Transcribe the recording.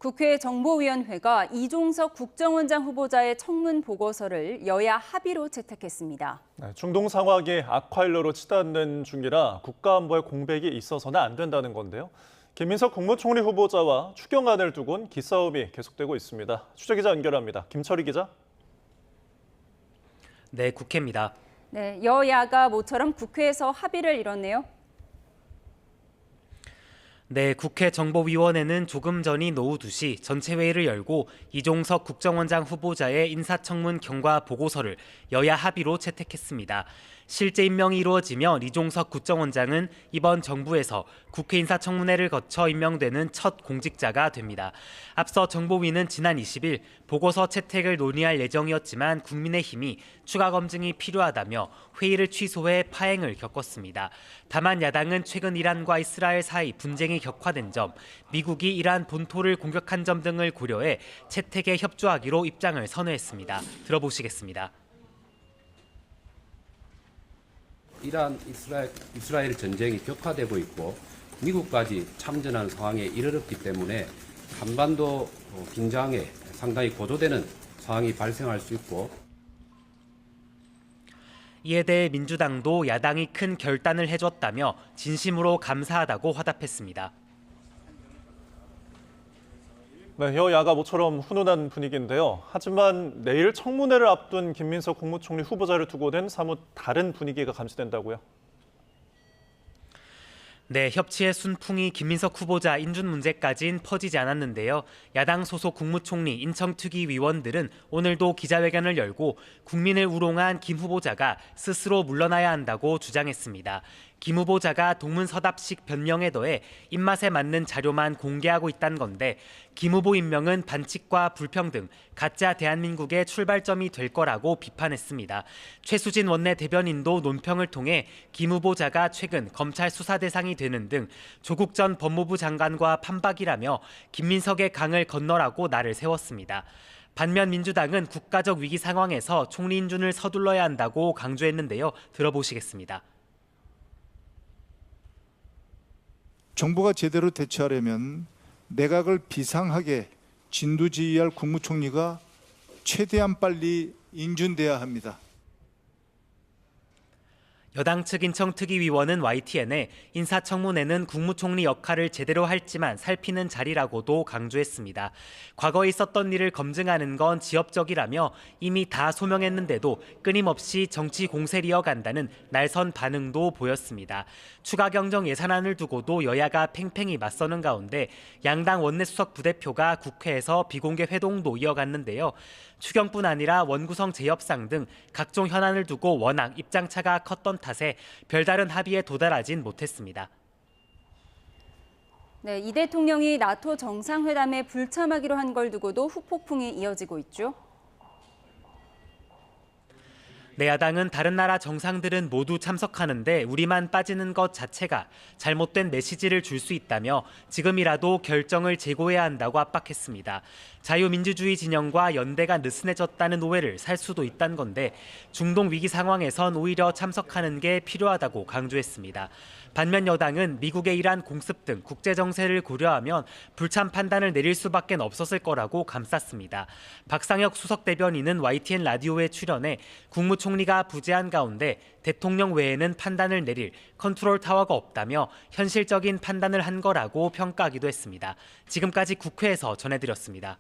국회 정보위원회가 이종석 국정원장 후보자의 청문 보고서를 여야 합의로 채택했습니다. 중동 상황이 악화일로로 치닫는 중이라 국가안보에 공백이 있어서는 안 된다는 건데요. 김민석 국무총리 후보자와 추경안을 두고는 기싸움이 계속되고 있습니다. 취재기자 연결합니다. 김철희 기자. 네, 국회입니다. 네, 여야가 모처럼 국회에서 합의를 이뤘네요. 네, 국회 정보위원회는 조금 전인 오후 2시 전체 회의를 열고 이종석 국정원장 후보자의 인사청문 경과 보고서를 여야 합의로 채택했습니다. 실제 임명이 이루어지면 이종석 국정원장은 이번 정부에서 국회 인사청문회를 거쳐 임명되는 첫 공직자가 됩니다. 앞서 정보위는 지난 20일 보고서 채택을 논의할 예정이었지만 국민의힘이 추가 검증이 필요하다며 회의를 취소해 파행을 겪었습니다. 다만 야당은 최근 이란과 이스라엘 사이 분쟁이 격화된 점, 미국이 이란 본토를 공격한 점 등을 고려해 채택에 협조하기로 입장을 선회했습니다. 들어보시겠습니다. 이란, 이스라엘 전쟁이 격화되고 있고 미국까지 참전한 상황에 이르렀기 때문에 한반도 긴장에 상당히 고조되는 상황이 발생할 수 있고 이에 대해 민주당도 야당이 큰 결단을 해줬다며 진심으로 감사하다고 화답했습니다. 네, 여야가 모처럼 훈훈한 분위기인데요. 하지만 내일 청문회를 앞둔 김민석 국무총리 후보자를 두고는 사뭇 다른 분위기가 감지된다고요. 네, 협치의 순풍이 김민석 후보자 인준 문제까지는 퍼지지 않았는데요. 야당 소속 국무총리, 인청특위 위원들은 오늘도 기자회견을 열고 국민을 우롱한 김 후보자가 스스로 물러나야 한다고 주장했습니다. 김 후보자가 동문서답식 변명에 더해 입맛에 맞는 자료만 공개하고 있다는 건데 김 후보 임명은 반칙과 불평등, 가짜 대한민국의 출발점이 될 거라고 비판했습니다. 최수진 원내 대변인도 논평을 통해 김 후보자가 최근 검찰 수사 대상이 되는 등 조국 전 법무부 장관과 판박이라며 김민석의 강을 건너라고 날을 세웠습니다. 반면 민주당은 국가적 위기 상황에서 총리 인준을 서둘러야 한다고 강조했는데요. 들어보시겠습니다. 정부가 제대로 대처하려면 내각을 비상하게 진두지휘할 국무총리가 최대한 빨리 인준돼야 합니다. 여당 측 인청특위위원은 YTN에 인사청문회는 국무총리 역할을 제대로 할지만 살피는 자리라고도 강조했습니다. 과거에 있었던 일을 검증하는 건 지엽적이라며 이미 다 소명했는데도 끊임없이 정치 공세를 이어간다는 날선 반응도 보였습니다. 추가 경정 예산안을 두고도 여야가 팽팽히 맞서는 가운데 양당 원내수석 부대표가 국회에서 비공개 회동도 이어갔는데요. 추경뿐 아니라 원구성 재협상 등 각종 현안을 두고 워낙 입장차가 컸던 탓에 별다른 합의에 도달하진 못했습니다. 네, 이 대통령이 나토 정상회담에 불참하기로 한 걸 두고도 후폭풍이 이어지고 있죠. 내 야당은 다른 나라 정상들은 모두 참석하는데 우리만 빠지는 것 자체가 잘못된 메시지를 줄 수 있다며 지금이라도 결정을 재고해야 한다고 압박했습니다. 자유민주주의 진영과 연대가 느슨해졌다는 오해를 살 수도 있다는 건데 중동 위기 상황에선 오히려 참석하는 게 필요하다고 강조했습니다. 반면 여당은 미국의 이란 공습 등 국제 정세를 고려하면 불참 판단을 내릴 수밖에 없었을 거라고 감쌌습니다. 박상혁 수석 대변인은 YTN 라디오에 출연해 국무총리가 부재한 가운데 대통령 외에는 판단을 내릴 컨트롤 타워가 없다며 현실적인 판단을 한 거라고 평가하기도 했습니다. 지금까지 국회에서 전해드렸습니다.